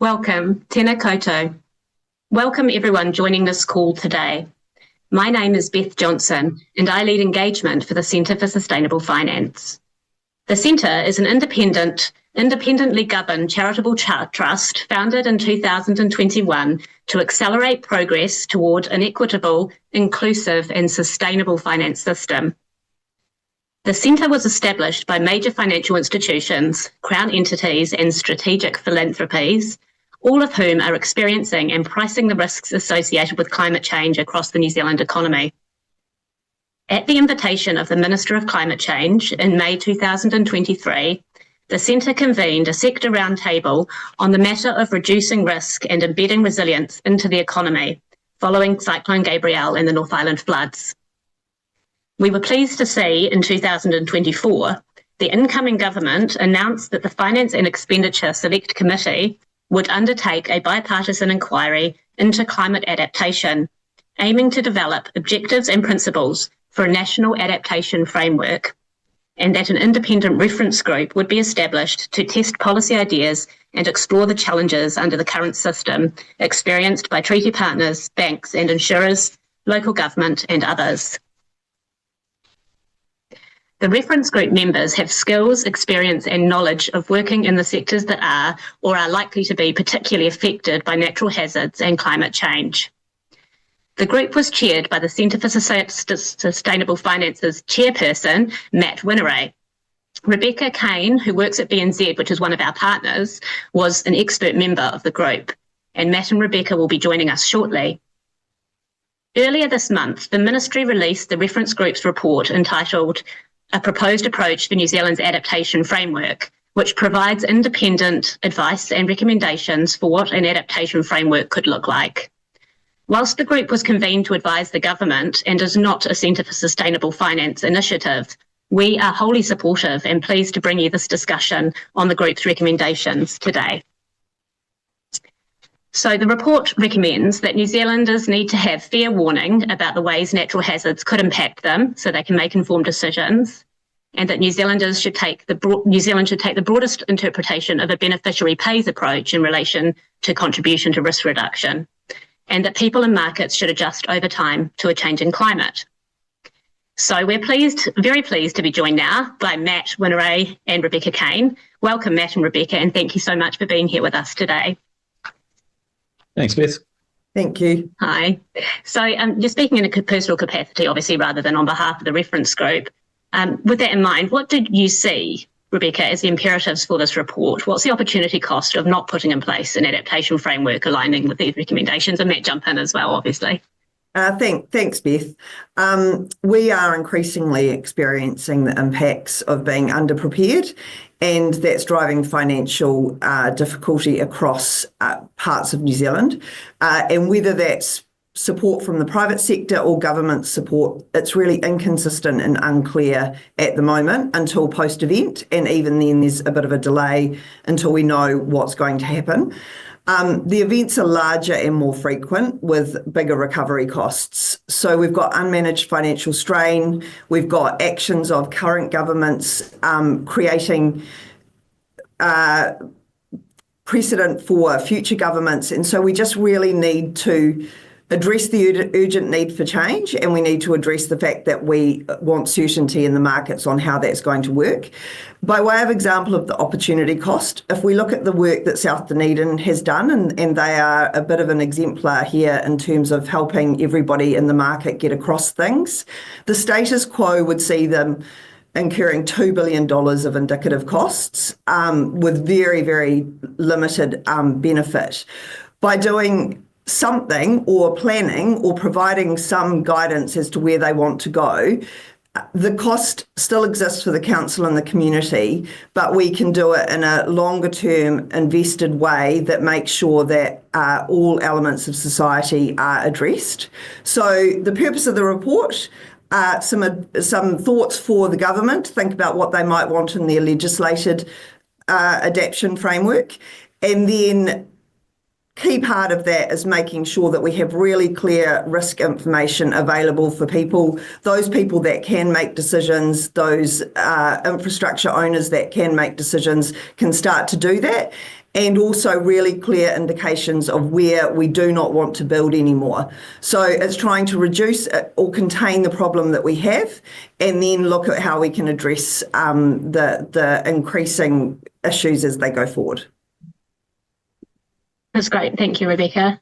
Welcome, tēnā koutou. Welcome everyone joining this call today. My name is Beth Johnson and I lead engagement for the Centre for Sustainable Finance. The Centre is an independently governed charitable trust founded in 2021 to accelerate progress toward an equitable, inclusive and sustainable finance system. The Centre was established by major financial institutions, Crown entities and strategic philanthropies, all of whom are experiencing and pricing the risks associated with climate change across the New Zealand economy. At the invitation of the Minister of Climate Change in May 2023, the Centre convened a sector roundtable on the matter of reducing risk and embedding resilience into the economy following Cyclone Gabrielle and the North Island floods. We were pleased to see in 2024, the incoming government announced that the Finance and Expenditure Select Committee would undertake a bipartisan inquiry into climate adaptation, aiming to develop objectives and principles for a national adaptation framework, and that an independent reference group would be established to test policy ideas and explore the challenges under the current system experienced by treaty partners, banks and insurers, local government and others. The reference group members have skills, experience and knowledge of working in the sectors that are or are likely to be particularly affected by natural hazards and climate change. The group was chaired by the Centre for Sustainable Finance's chairperson, Matt Whineray. Rebekah Cain, who works at BNZ, which is one of our partners, was an expert member of the group, and Matt and Rebekah will be joining us shortly. Earlier this month, the Ministry released the reference group's report entitled A Proposed Approach for New Zealand's Adaptation Framework, which provides independent advice and recommendations for what an adaptation framework could look like. Whilst the group was convened to advise the government and is not a Centre for Sustainable Finance initiative, we are wholly supportive and pleased to bring you this discussion on the group's recommendations today. So the report recommends that New Zealanders need to have fair warning about the ways natural hazards could impact them so they can make informed decisions, and that New Zealand should take the broadest interpretation of a beneficiary pays approach in relation to contribution to risk reduction, and that people and markets should adjust over time to a changing climate. So we're very pleased to be joined now by Matt Whineray and Rebekah Cain. Welcome, Matt and Rebekah, and thank you so much for being here with us today. Thanks, Beth. Thank you. Hi. So you're speaking in a personal capacity, obviously, rather than on behalf of the reference group. With that in mind, what did you see, Rebekah, as the imperatives for this report? What's the opportunity cost of not putting in place an adaptation framework aligning with these recommendations? And Matt, jump in as well, obviously. Thanks, Beth. We are increasingly experiencing the impacts of being underprepared, and that's driving financial difficulty across parts of New Zealand. And whether that's support from the private sector or government support, it's really inconsistent and unclear at the moment until post-event, and even then there's a bit of a delay until we know what's going to happen. The events are larger and more frequent with bigger recovery costs. So we've got unmanaged financial strain, we've got actions of current governments creating precedent for future governments. And so we just really need to address the urgent need for change, and we need to address the fact that we want certainty in the markets on how that's going to work. By way of example of the opportunity cost, if we look at the work that South Dunedin has done, and they are a bit of an exemplar here in terms of helping everybody in the market get across things, the status quo would see them incurring $2 billion of indicative costs with very, very limited benefit. By doing something or planning or providing some guidance as to where they want to go, the cost still exists for the council and the community, but we can do it in a longer term invested way that makes sure that all elements of society are addressed. So the purpose of the report, some thoughts for the government to think about what they might want in their legislated adaptation framework, and then key part of that is making sure that we have really clear risk information available for people, those people that can make decisions, those infrastructure owners that can make decisions can start to do that. and also really clear indications of where we do not want to build anymore. So it's trying to reduce or contain the problem that we have, and then look at how we can address the increasing issues as they go forward. That's great. Thank you, Rebekah.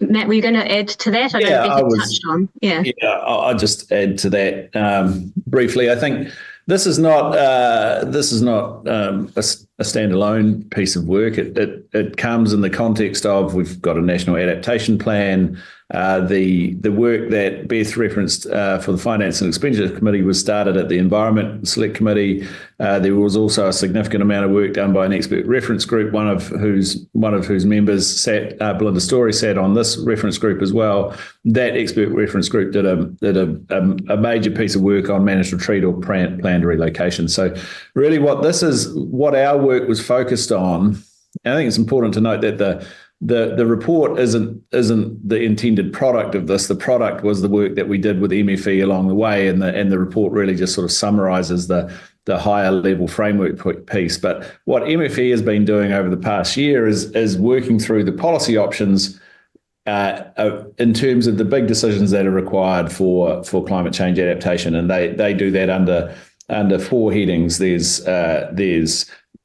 Matt, were you going to add to that? I know Rebekah touched on. Yeah, I'll just add to that briefly. I think this is not a standalone piece of work. It comes in the context of, we've got a national adaptation plan. The work that Beth referenced for the Finance and Expenditure Committee was started at the Environment Select Committee. There was also a significant amount of work done by an expert reference group, one of whose members sat, Belinda Story, sat on this reference group as well. That expert reference group did a major piece of work on managed retreat or planned relocation. So really what our work was focused on, and I think it's important to note that the report isn't the intended product of this. The product was the work that we did with MFE along the way, and the report really just sort of summarizes the higher level framework piece. But what MFE has been doing over the past year is working through the policy options in terms of the big decisions that are required for climate change adaptation, and they do that under four headings. There's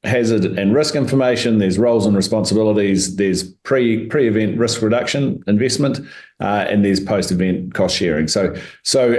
hazard and risk information, there's roles and responsibilities, there's pre-event risk reduction investment, and there's post-event cost sharing. So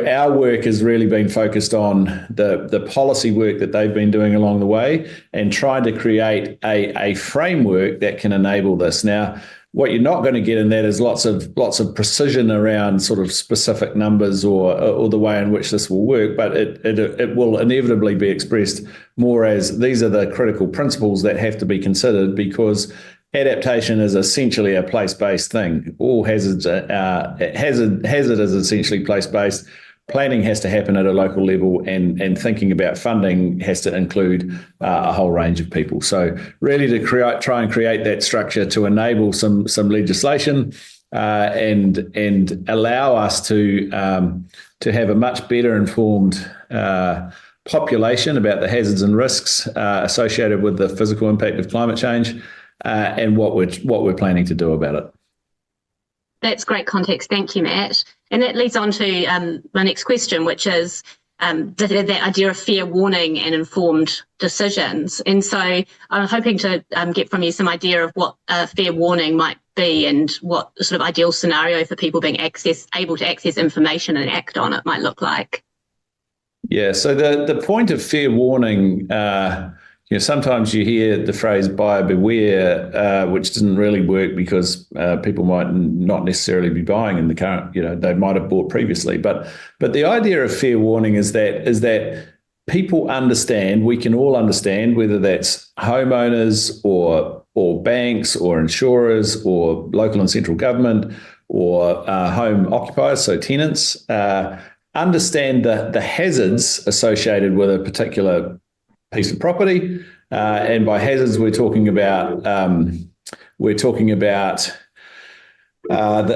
our work has really been focused on the policy work that they've been doing along the way, and trying to create a framework that can enable this. Now, what you're not going to get in that is lots of precision around sort of specific numbers or the way in which this will work, but it will inevitably be expressed more as these are the critical principles that have to be considered, because adaptation is essentially a place-based thing. All hazard is essentially place-based. Planning has to happen at a local level, and thinking about funding has to include a whole range of people. So really to try and create that structure to enable some legislation and allow us to have a much better informed population about the hazards and risks associated with the physical impact of climate change, and what we're planning to do about it. That's great context. Thank you, Matt. And that leads on to my next question, which is that idea of fair warning and informed decisions. And so I'm hoping to get from you some idea of what a fair warning might be, and what the sort of ideal scenario for people being able to access information and act on it might look like. Yeah, so the point of fair warning, sometimes you hear the phrase buyer beware, which doesn't really work, because people might not necessarily be buying in the current, they might have bought previously. But the idea of fair warning is that people understand, we can all understand, whether that's homeowners or banks or insurers or local and central government or home occupiers, so tenants, understand the hazards associated with a particular piece of property, and by hazards we're talking about the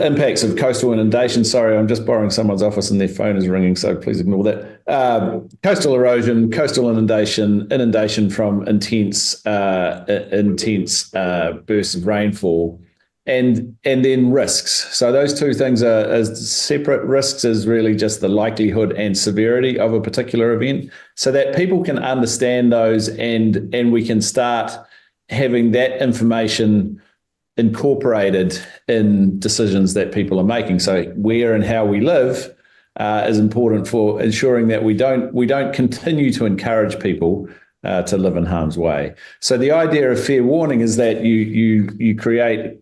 impacts of coastal inundation. Sorry, I'm just borrowing someone's office and their phone is ringing, so please ignore that. Coastal erosion, coastal inundation from intense bursts of rainfall, and then risks. So those two things are as separate. Risks is really just the likelihood and severity of a particular event, so that people can understand those, and we can start having that information incorporated in decisions that people are making. So where and how we live is important for ensuring that we don't continue to encourage people to live in harm's way. So the idea of fair warning is that you create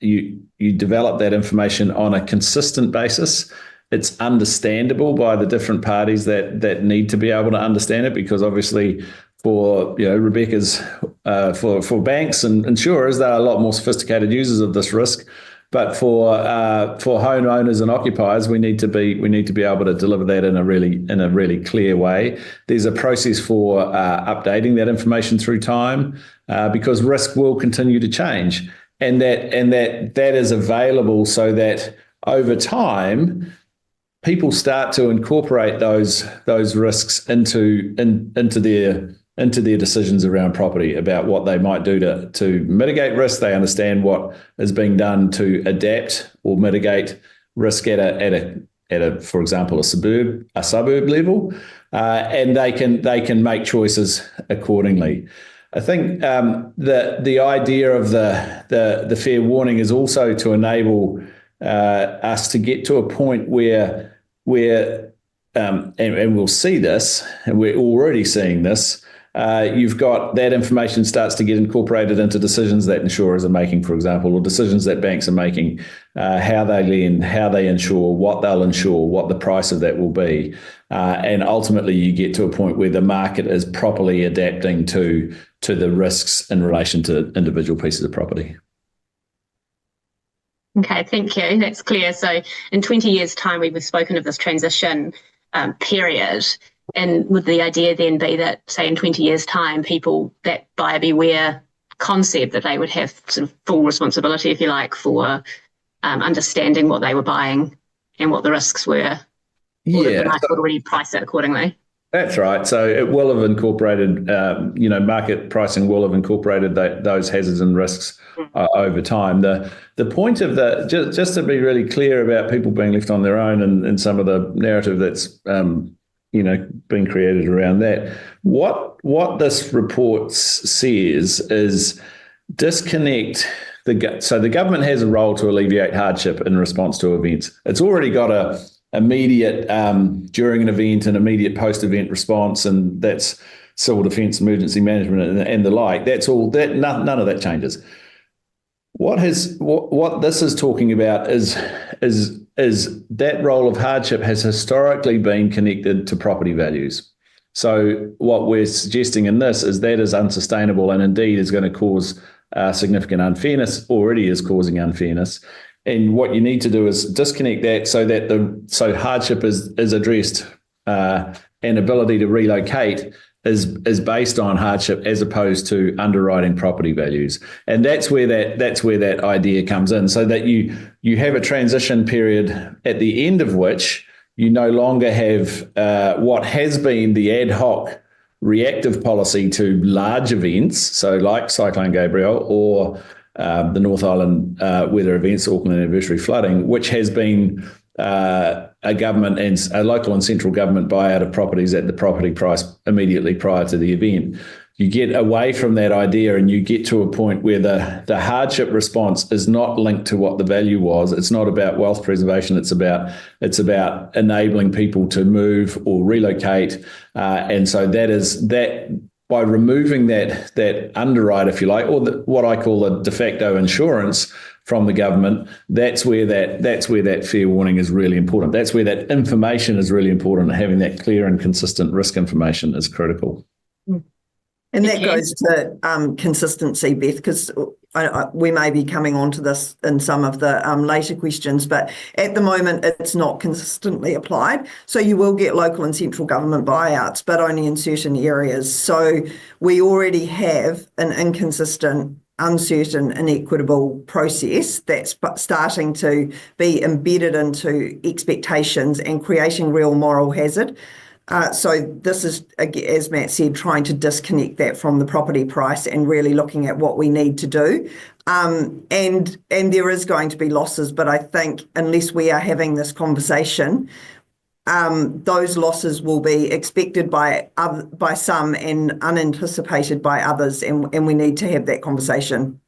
you develop that information on a consistent basis. It's understandable by the different parties that need to be able to understand it, because obviously for Rebekah's for banks and insurers, they're a lot more sophisticated users of this risk. But for homeowners and occupiers, we need to be able to deliver that in a really clear way. There's a process for updating that information through time, because risk will continue to change. And that is available so that over time, people start to incorporate those risks into into their decisions around property about what they might do to mitigate risk. They understand what is being done to adapt or mitigate risk at a for example, a suburb level, and they can make choices accordingly. I think the idea of the fair warning is also to enable us to get to a point where and we'll see this, and we're already seeing this. You've got that information starts to get incorporated into decisions that insurers are making, for example, or decisions that banks are making, how they lend, how they insure, what they'll insure, what the price of that will be. And ultimately, you get to a point where the market is properly adapting to the risks in relation to individual pieces of property. Okay, thank you. That's clear. So in 20 years' time, we've spoken of this transition period. And would the idea then be that, say, in 20 years' time, people, that buyer beware concept, that they would have sort of full responsibility, if you like, for understanding what they were buying and what the risks were? Or that the market would already price it accordingly? That's right. So it will have incorporated, market pricing will have incorporated those hazards and risks over time. The point of that, just to be really clear about people being left on their own and some of the narrative that's being created around that. What this report says is disconnect so the government has a role to alleviate hardship in response to events. It's already got a immediate during an event and immediate post-event response, and that's civil defence, emergency management, and the like. That's all. That none of that changes. What this is talking about is that role of hardship has historically been connected to property values. So what we're suggesting in this is that is unsustainable and indeed is going to cause significant unfairness, already is causing unfairness. And what you need to do is disconnect that so hardship is addressed and ability to relocate is based on hardship as opposed to underwriting property values. And that's where that idea comes in, so that you have a transition period at the end of which you no longer have what has been the ad hoc reactive policy to large events, so like Cyclone Gabrielle or the North Island weather events, Auckland anniversary flooding, which has been a government and a local and central government buyout of properties at the property price immediately prior to the event. You get away from that idea and you get to a point where the hardship response is not linked to what the value was. It's not about wealth preservation. It's about enabling people to move or relocate. And so that by removing that underwrite, if you like, or what I call a de facto insurance from the government, that's where that fair warning is really important. That's where that information is really important. Having that clear and consistent risk information is critical. And that goes to consistency, Beth, because we may be coming on to this in some of the later questions, but at the moment it's not consistently applied. So you will get local and central government buyouts, but only in certain areas. So we already have an inconsistent, uncertain, inequitable process that's starting to be embedded into expectations and creating real moral hazard. So this is, as Matt said, trying to disconnect that from the property price and really looking at what we need to do. And there is going to be losses, but I think unless we are having this conversation, those losses will be expected by some and unanticipated by others, and we need to have that conversation.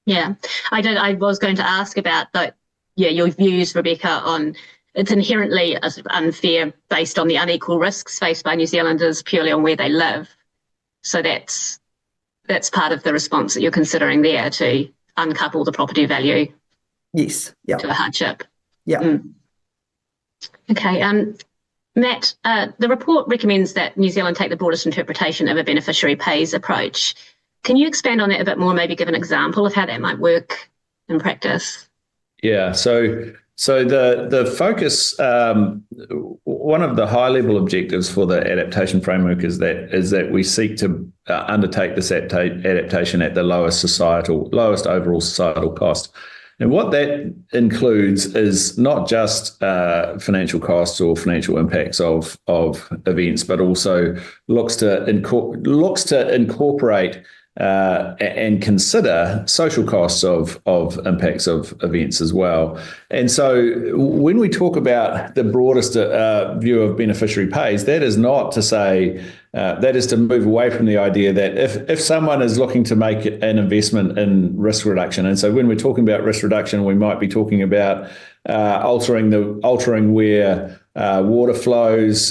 Yeah, I was going to ask about your views, Rebekah, on it's inherently unfair based on the unequal risks faced by New Zealanders purely on where they live. So that's part of the response that you're considering there, to uncouple the property value. Yes. Yeah. To the hardship. Yeah. Okay. Matt, the report recommends that New Zealand take the broadest interpretation of a beneficiary pays approach. Can you expand on that a bit more, maybe give an example of how that might work in practice? Yeah. So the focus, one of the high-level objectives for the adaptation framework is that we seek to undertake this adaptation at the lowest overall societal cost. And what that includes is not just financial costs or financial impacts of events, but also looks to incorporate and consider social costs of impacts of events as well. And so when we talk about the broadest view of beneficiary pays, that is not to say, that is to move away from the idea that if someone is looking to make an investment in risk reduction, and so when we're talking about risk reduction, we might be talking about altering where water flows,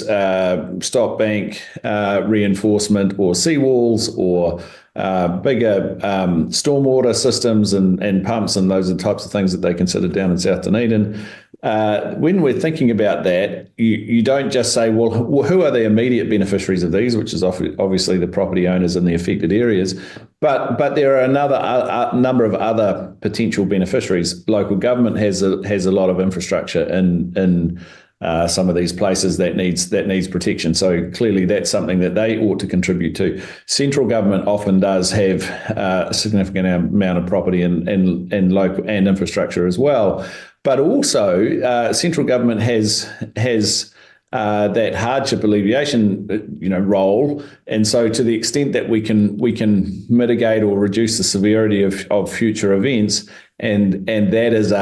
stop bank reinforcement or seawalls, or bigger stormwater systems and pumps, and those are the types of things that they consider down in South Dunedin. When we're thinking about that, you don't just say, well, who are the immediate beneficiaries of these, which is obviously the property owners in the affected areas, but there are a number of other potential beneficiaries. Local government has a lot of infrastructure in some of these places that needs protection. So clearly that's something that they ought to contribute to. Central government often does have a significant amount of property and local and infrastructure as well. But also central government has that hardship alleviation role. And so to the extent that we can mitigate or reduce the severity of future events, and that is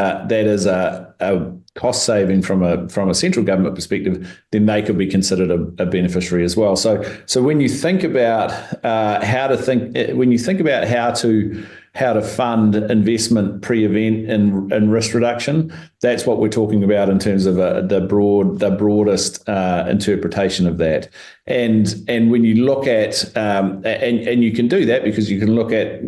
a cost saving from a central government perspective, then they could be considered a beneficiary as well. So when you think about how to fund investment pre-event in risk reduction, that's what we're talking about in terms of the broadest interpretation of that. And when you look at and you can do that because you can look at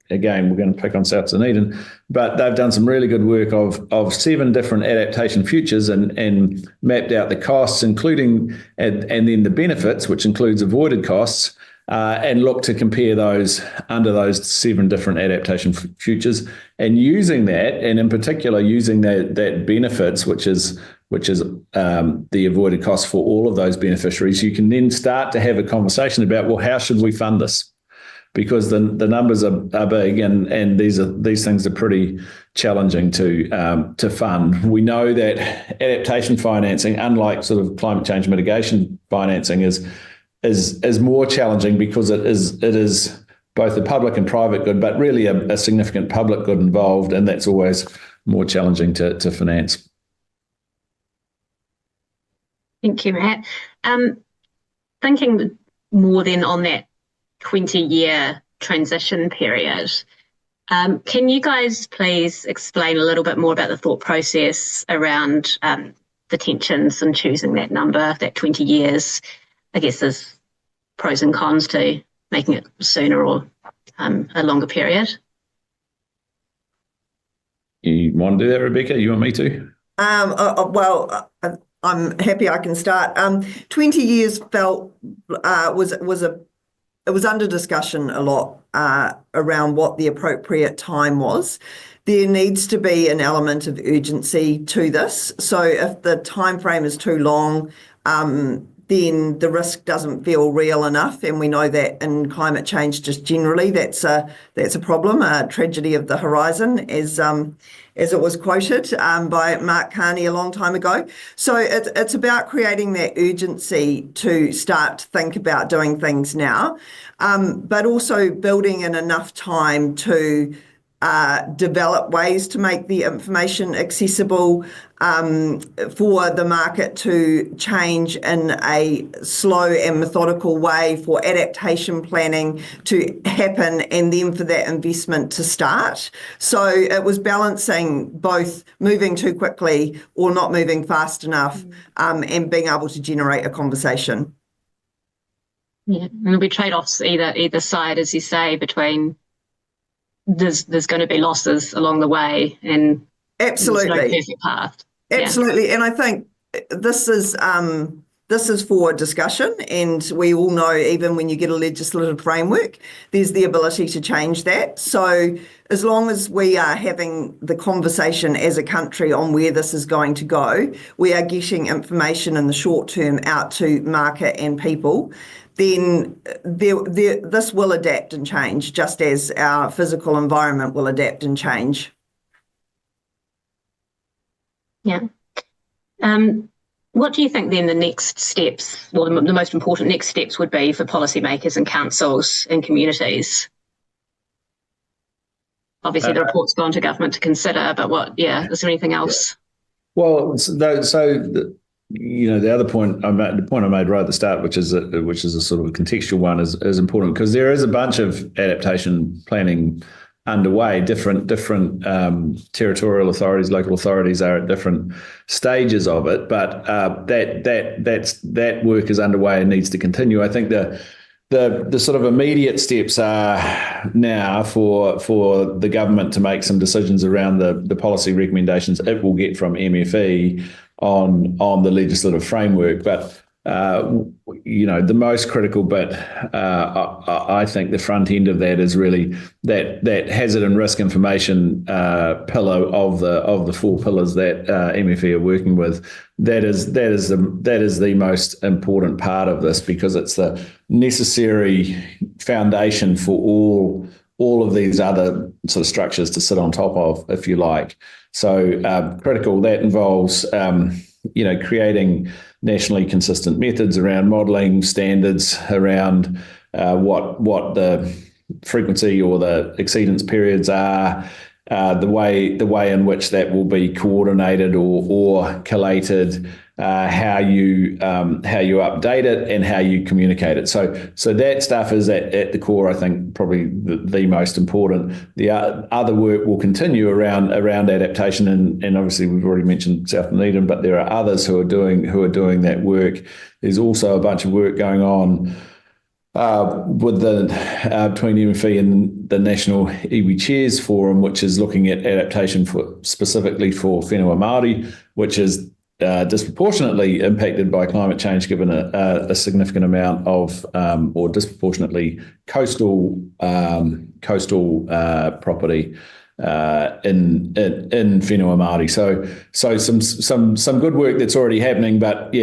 again, we're going to pick on South Dunedin, but they've done some really good work of 7 different adaptation futures and mapped out the costs, including and then the benefits, which includes avoided costs, and look to compare those under those 7 different adaptation futures, and using that, and in particular using that benefits, which is the avoided costs for all of those beneficiaries, you can then start to have a conversation about, well, how should we fund this? Because the numbers are big, and these things are pretty challenging to fund. We know that adaptation financing, unlike sort of climate change mitigation financing, is more challenging because it is both a public and private good, but really a significant public good involved, and that's always more challenging to finance. Thank you, Matt. Thinking more then on that 20-year transition period, can you guys please explain a little bit more about the thought process around the tensions in choosing that number, that 20 years? I guess there's pros and cons to making it sooner or a longer period. You want to do that, Rebekah? You want me to? Well, I'm happy I can start. 20 years it was under discussion a lot around what the appropriate time was. There needs to be an element of urgency to this. So if the time frame is too long, then the risk doesn't feel real enough, and we know that in climate change just generally that's a problem, a tragedy of the horizon, as it was quoted by Mark Carney a long time ago. So it's about creating that urgency to start to think about doing things now, but also building in enough time to develop ways to make the information accessible for the market to change in a slow and methodical way, for adaptation planning to happen, and then for that investment to start. So it was balancing both moving too quickly or not moving fast enough, and being able to generate a conversation. Yeah, and there'll be trade-offs either side, as you say, between there's going to be losses along the way, and absolutely there's no perfect path. Absolutely, yeah. And I think this is for discussion, and we all know even when you get a legislative framework, there's the ability to change that. So as long as we are having the conversation as a country on where this is going to go, we are getting information in the short term out to market and people, then this will adapt and change, just as our physical environment will adapt and change. Yeah. What do you think then the next steps, or the most important next steps would be for policymakers and councils and communities? Obviously, the report's gone to government to consider, but is there anything else? Well, the other point the point I made right at the start, which is a sort of a contextual one, is important because there is a bunch of adaptation planning underway. Different territorial authorities, local authorities are at different stages of it, but that work is underway and needs to continue. I think the sort of immediate steps are now for the government to make some decisions around the policy recommendations it will get from MFE on the legislative framework. But the most critical bit, I think the front end of that is really that hazard and risk information pillar of the four pillars that MFE are working with. That is the most important part of this because it's the necessary foundation for all of these other sort of structures to sit on top of, if you like. So critical. That involves creating nationally consistent methods around modelling, standards around what the frequency or the exceedance periods are, the way in which that will be coordinated or collated, how you update it and how you communicate it. So that stuff is at the core, I think, probably the most important. The other work will continue around adaptation, and obviously we've already mentioned South Dunedin, but there are others who are doing that work. There's also a bunch of work going on with between MFE and the National Iwi Chairs Forum, which is looking at adaptation specifically for whenua Māori, which is disproportionately impacted by climate change, given a significant amount of or disproportionately coastal property in whenua Māori. So some good work that's already happening, but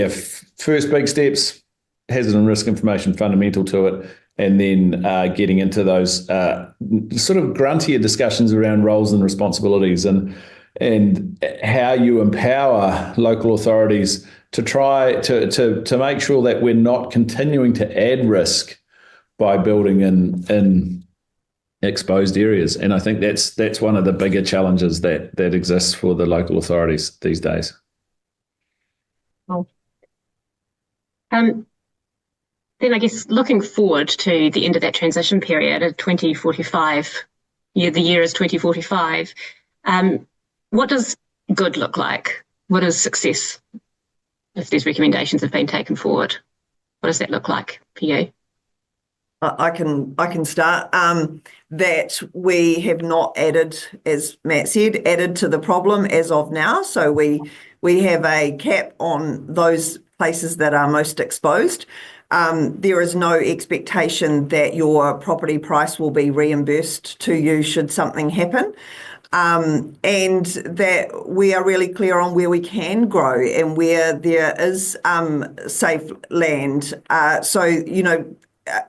first big steps. Hazard and risk information fundamental to it, and then getting into those sort of gruntier discussions around roles and responsibilities and how you empower local authorities to try to make sure that we're not continuing to add risk by building in exposed areas. And I think that's one of the bigger challenges that exists for the local authorities these days. Well, then I guess looking forward to the end of that transition period of 2045, the year is 2045, what does good look like? What is success if these recommendations have been taken forward? What does that look like for you? I can start. That we have not added, as Matt said, to the problem as of now. So we have a cap on those places that are most exposed. There is no expectation that your property price will be reimbursed to you should something happen. And that we are really clear on where we can grow and where there is safe land. So,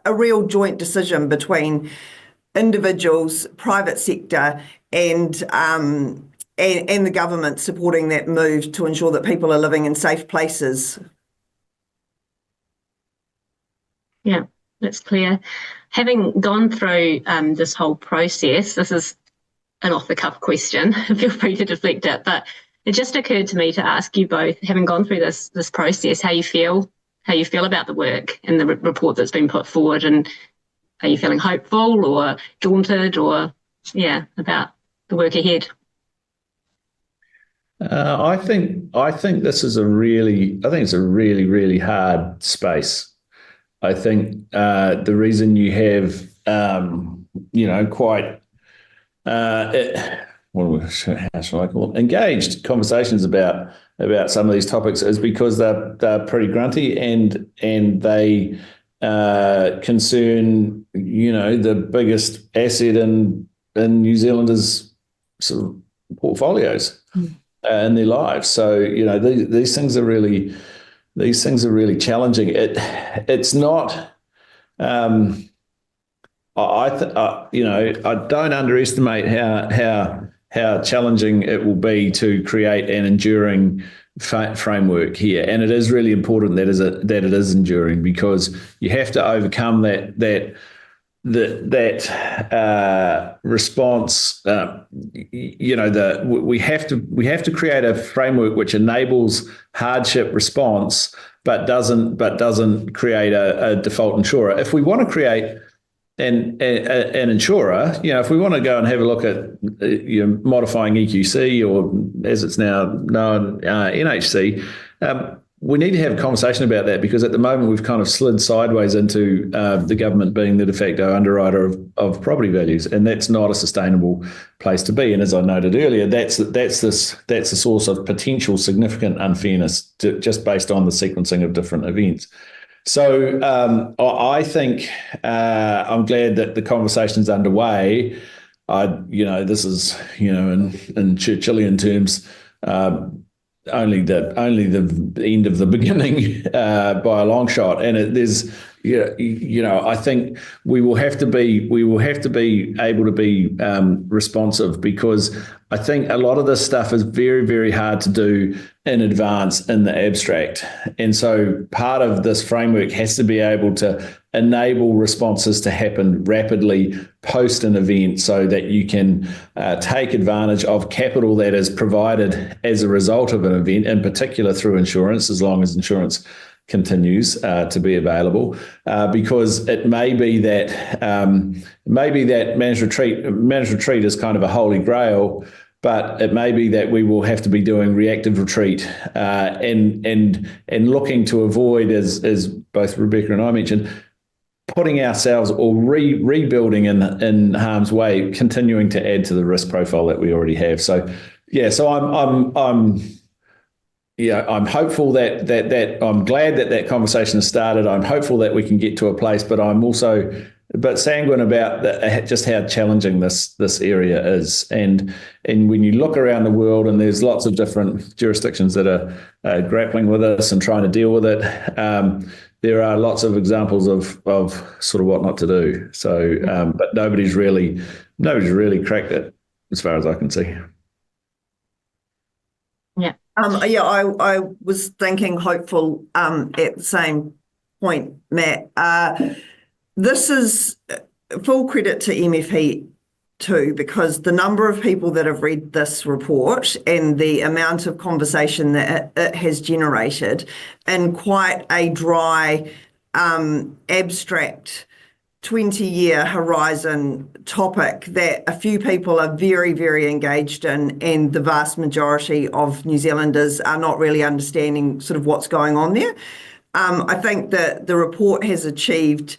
a real joint decision between individuals, private sector, and the government supporting that move to ensure that people are living in safe places. Yeah, that's clear. Having gone through this whole process, this is an off-the-cuff question, feel free to deflect it, but it just occurred to me to ask you both, having gone through this process, how you feel about the work and the report that's been put forward, and are you feeling hopeful or daunted or, about the work ahead? I think this is a really really hard space. I think the reason you have, quite, how shall I call it, engaged conversations about some of these topics is because they're pretty grunty and they concern, the biggest asset in New Zealanders' sort of portfolios in their lives. So, these things are really challenging. It's not. I don't underestimate how challenging it will be to create an enduring framework here, and it is really important that it is enduring, because you have to overcome that response. We have to create a framework which enables hardship response, but doesn't create a default insurer. If we want to create an insurer, if we want to go and have a look at modifying EQC, or as it's now known, NHC, we need to have a conversation about that, because at the moment we've kind of slid sideways into the government being the de facto underwriter of property values, and that's not a sustainable place to be. And as I noted earlier, that's a source of potential significant unfairness just based on the sequencing of different events. So I think I'm glad that the conversation's underway. This is in Churchillian terms. Only the end of the beginning by a long shot, and I think we will have to be able to be responsive, because I think a lot of this stuff is very, very hard to do in advance in the abstract, and so part of this framework has to be able to enable responses to happen rapidly post an event, so that you can take advantage of capital that is provided as a result of an event, in particular through insurance, as long as insurance continues to be available, because it may be that managed retreat is kind of a holy grail, but it may be that we will have to be doing reactive retreat and looking to avoid, as both Rebekah and I mentioned, putting ourselves or rebuilding in harm's way, continuing to add to the risk profile that we already have. So I'm hopeful that I'm glad that conversation has started. I'm hopeful that we can get to a place, but I'm also sanguine about just how challenging this area is. And when you look around the world, and there's lots of different jurisdictions that are grappling with this and trying to deal with it, there are lots of examples of sort of what not to do. So, but nobody's really cracked it, as far as I can see. Yeah. I was thinking hopeful at the same point, Matt. This is full credit to MFE too, because the number of people that have read this report and the amount of conversation that it has generated in quite a dry, abstract 20-year horizon topic that a few people are very, very engaged in, and the vast majority of New Zealanders are not really understanding sort of what's going on there. I think that the report has achieved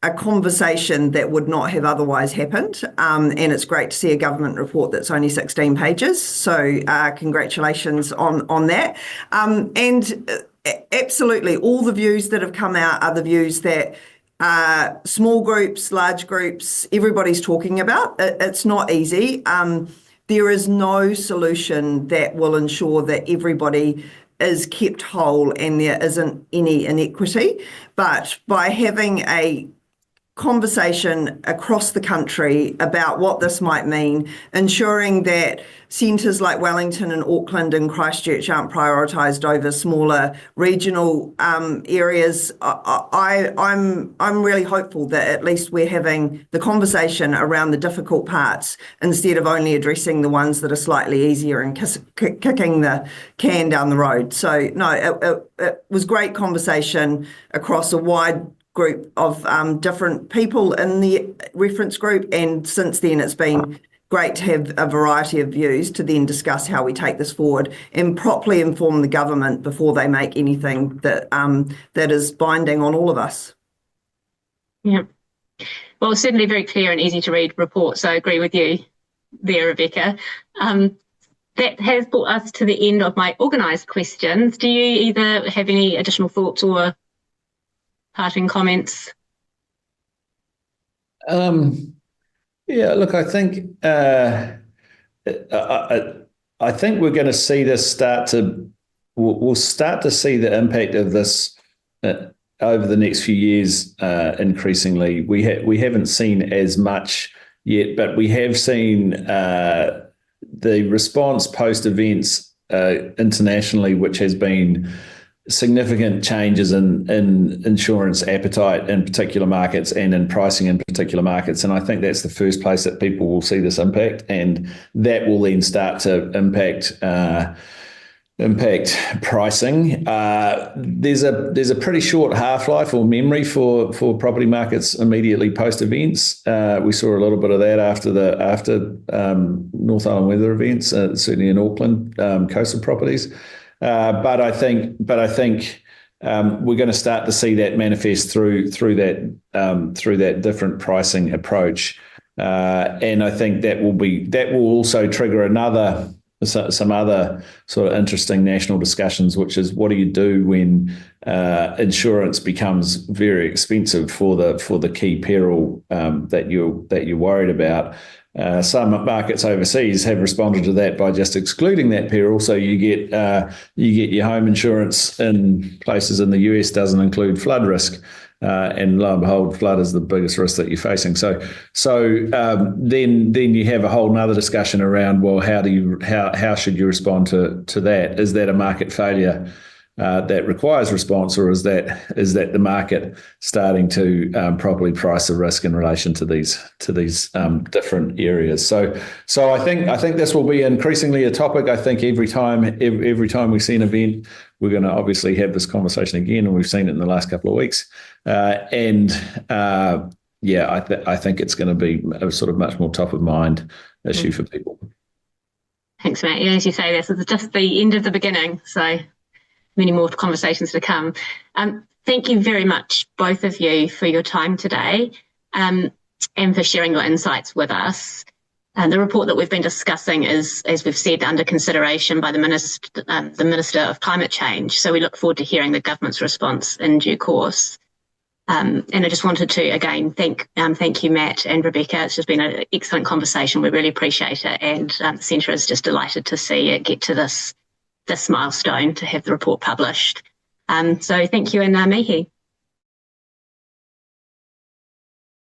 a conversation that would not have otherwise happened, and it's great to see a government report that's only 16 pages. So congratulations on that. And absolutely, all the views that have come out are the views that small groups, large groups, everybody's talking about. It's not easy. There is no solution that will ensure that everybody is kept whole and there isn't any inequity. But by having a conversation across the country about what this might mean, ensuring that centres like Wellington and Auckland and Christchurch aren't prioritised over smaller regional areas. I'm really hopeful that at least we're having the conversation around the difficult parts instead of only addressing the ones that are slightly easier and kicking the can down the road. So no, it was great conversation across a wide group of different people in the reference group, and since then it's been great to have a variety of views to then discuss how we take this forward and properly inform the government before they make anything that is binding on all of us. Yeah, well, certainly very clear and easy to read report, so I agree with you there, Rebekah. That has brought us to the end of my organised questions. Do you either have any additional thoughts or parting comments? Yeah, look, I think we're going to see this we'll start to see the impact of this over the next few years increasingly. We haven't seen as much yet, but we have seen the response post events internationally, which has been significant changes in insurance appetite in particular markets and in pricing in particular markets. And I think that's the first place that people will see this impact, and that will then start to impact pricing. There's a pretty short half-life or memory for property markets immediately post events. We saw a little bit of that after North Island weather events, certainly in Auckland, coastal properties. But I think we're going to start to see that manifest through that different pricing approach, and I think that will also trigger some other sort of interesting national discussions, which is what do you do when insurance becomes very expensive for the key peril that you're worried about. Some markets overseas have responded to that by just excluding that peril. So you get your home insurance in places in the US doesn't include flood risk, and lo and behold, flood is the biggest risk that you're facing. So then you have a whole nother discussion around, well, how should you respond to that? Is that a market failure that requires response, or is that the market starting to properly price the risk in relation to these different areas? So I think this will be increasingly a topic. I think every time we see an event, we're going to obviously have this conversation again, and we've seen it in the last couple of weeks. I think it's going to be a sort of much more top of mind issue for people. Thanks, Matt. Yeah, as you say, this is just the end of the beginning. So many more conversations to come. Thank you very much, both of you, for your time today, and for sharing your insights with us. The report that we've been discussing is, as we've said, under consideration by the Minister of Climate Change. So we look forward to hearing the government's response in due course. And I just wanted to, again, thank you, Matt and Rebekah. It's just been an excellent conversation. We really appreciate it. And the Centre is just delighted to see it get to this milestone, to have the report published. So thank you, and mihi.